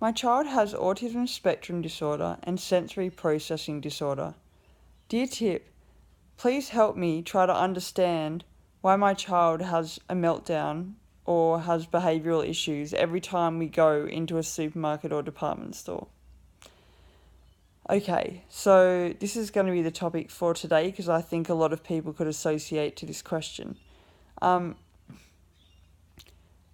My child has autism spectrum disorder and sensory processing disorder. Dear Tip, please help me try to understand why my child has a meltdown or has behavioural issues every time we go into a supermarket or department store. Okay, so this is going to be the topic for today because I think a lot of people could associate to this question.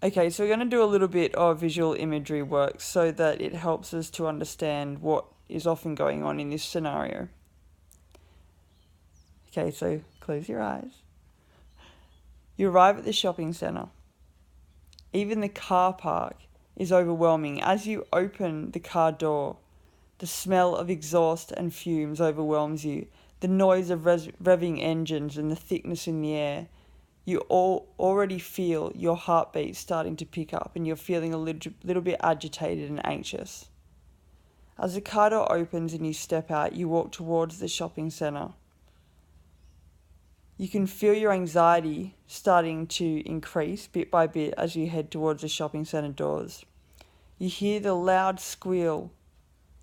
Okay, so we're going to do a little bit of visual imagery work so that it helps us to understand what is often going on in this scenario. Okay, so close your eyes. You arrive at the shopping centre. Even the car park is overwhelming. As you open the car door, the smell of exhaust and fumes overwhelms you. The noise of revving engines and the thickness in the air. You already feel your heartbeat starting to pick up and you're feeling a little bit agitated and anxious. As the car door opens and you step out, you walk towards the shopping centre. You can feel your anxiety starting to increase bit by bit as you head towards the shopping centre doors. You hear the loud squeal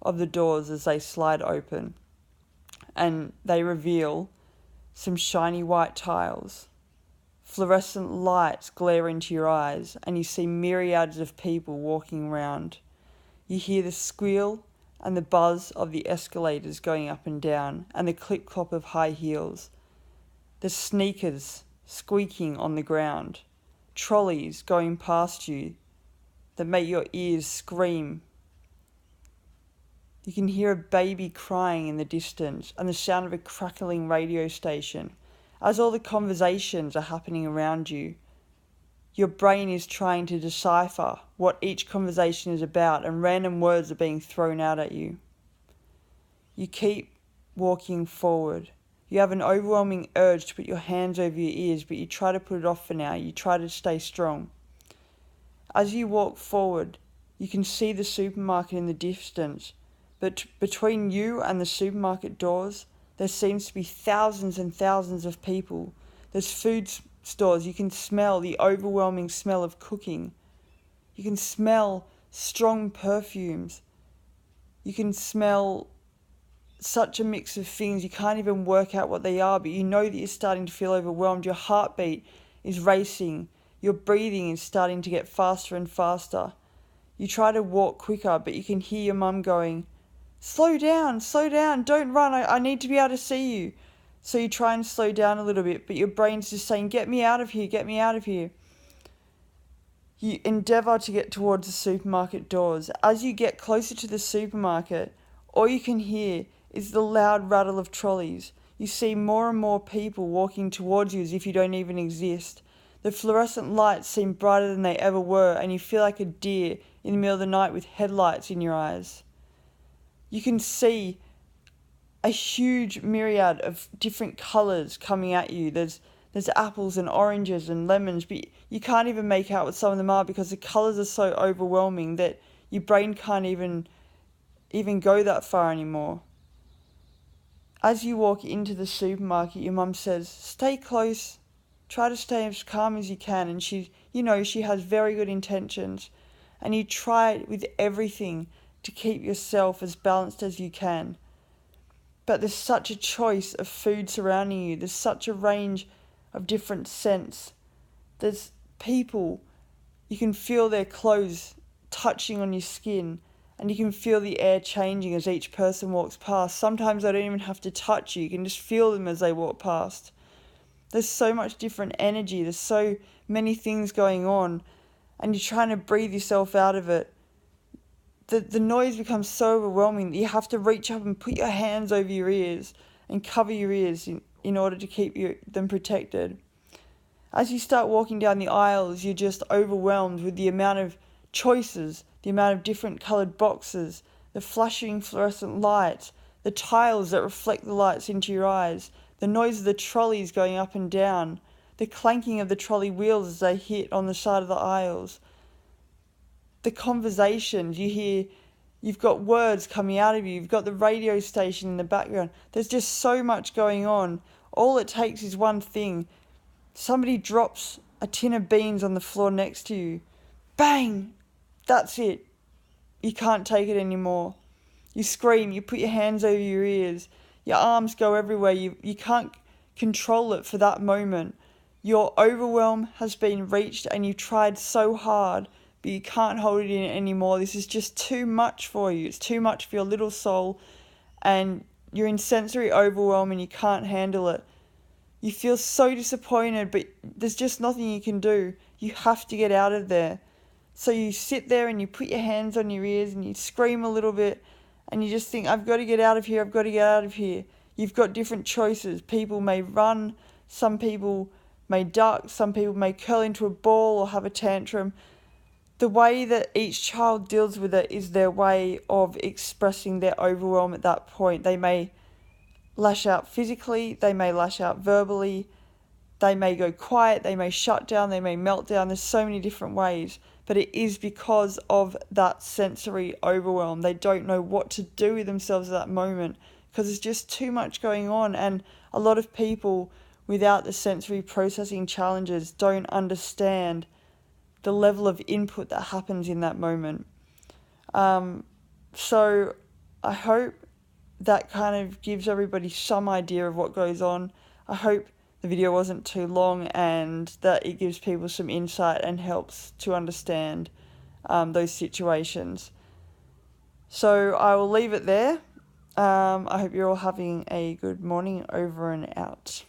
of the doors as they slide open and they reveal some shiny white tiles. Fluorescent lights glare into your eyes and you see myriads of people walking around. You hear the squeal and the buzz of the escalators going up and down and the clip-clop of high heels. The sneakers squeaking on the ground. Trolleys going past you that make your ears scream. You can hear a baby crying in the distance and the sound of a crackling radio station. As all the conversations are happening around you, your brain is trying to decipher what each conversation is about and random words are being thrown out at you. You keep walking forward. You have an overwhelming urge to put your hands over your ears, but you try to put it off for now. You try to stay strong. As you walk forward, you can see the supermarket in the distance, but between you and the supermarket doors, there seems to be thousands and thousands of people. There's food stores. You can smell the overwhelming smell of cooking. You can smell strong perfumes. You can smell such a mix of things. You can't even work out what they are, but you know that you're starting to feel overwhelmed. Your heartbeat is racing. Your breathing is starting to get faster and faster. You try to walk quicker, but you can hear your mum going, slow down, don't run, I need to be able to see you. So you try and slow down a little bit, but your brain's just saying, get me out of here. You endeavour to get towards the supermarket doors. As you get closer to the supermarket, all you can hear is the loud rattle of trolleys. You see more and more people walking towards you as if you don't even exist. The fluorescent lights seem brighter than they ever were, and you feel like a deer in the middle of the night with headlights in your eyes. You can see a huge myriad of different colours coming at you. There's apples and oranges and lemons, but you can't even make out what some of them are because the colours are so overwhelming that your brain can't even go that far anymore. As you walk into the supermarket, your mum says, stay close, try to stay as calm as you can. And she has very good intentions. And you try with everything to keep yourself as balanced as you can. But there's such a choice of food surrounding you. There's such a range of different scents. There's people. You can feel their clothes touching on your skin. And you can feel the air changing as each person walks past. Sometimes they don't even have to touch you. You can just feel them as they walk past. There's so much different energy. There's so many things going on. And you're trying to breathe yourself out of it. The noise becomes so overwhelming that you have to reach up and put your hands over your ears and cover your ears in order to keep them protected. As you start walking down the aisles, you're just overwhelmed with the amount of choices, the amount of different coloured boxes, the flashing fluorescent lights, the tiles that reflect the lights into your eyes, the noise of the trolleys going up and down, the clanking of the trolley wheels as they hit on the side of the aisles, the conversations you hear. You've got words coming out of you. You've got the radio station in the background. There's just so much going on. All it takes is one thing. Somebody drops a tin of beans on the floor next to you. Bang! That's it. you can't take it anymore. You scream, you put your hands over your ears, your arms go everywhere, you can't control it for that moment. Your overwhelm has been reached and you've tried so hard, but you can't hold it in anymore. This is just too much for you. It's too much for your little soul, and you're in sensory overwhelm and you can't handle it. You feel so disappointed, but there's just nothing you can do. You have to get out of there. So you sit there and you put your hands on your ears and you scream a little bit and you just think, I've got to get out of here, I've got to get out of here. You've got different choices. People may run, some people may duck, some people may curl into a ball or have a tantrum. The way that each child deals with it is their way of expressing their overwhelm at that point. They may lash out physically, they may lash out verbally, they may go quiet, they may shut down, they may melt down. There's so many different ways, but it is because of that sensory overwhelm. They don't know what to do with themselves at that moment because there's just too much going on, and a lot of people without the sensory processing challenges don't understand the level of input that happens in that moment. So I hope that kind of gives everybody some idea of what goes on. I hope the video wasn't too long and that it gives people some insight and helps to understand those situations. So I will leave it there. I hope you're all having a good morning. Over and out.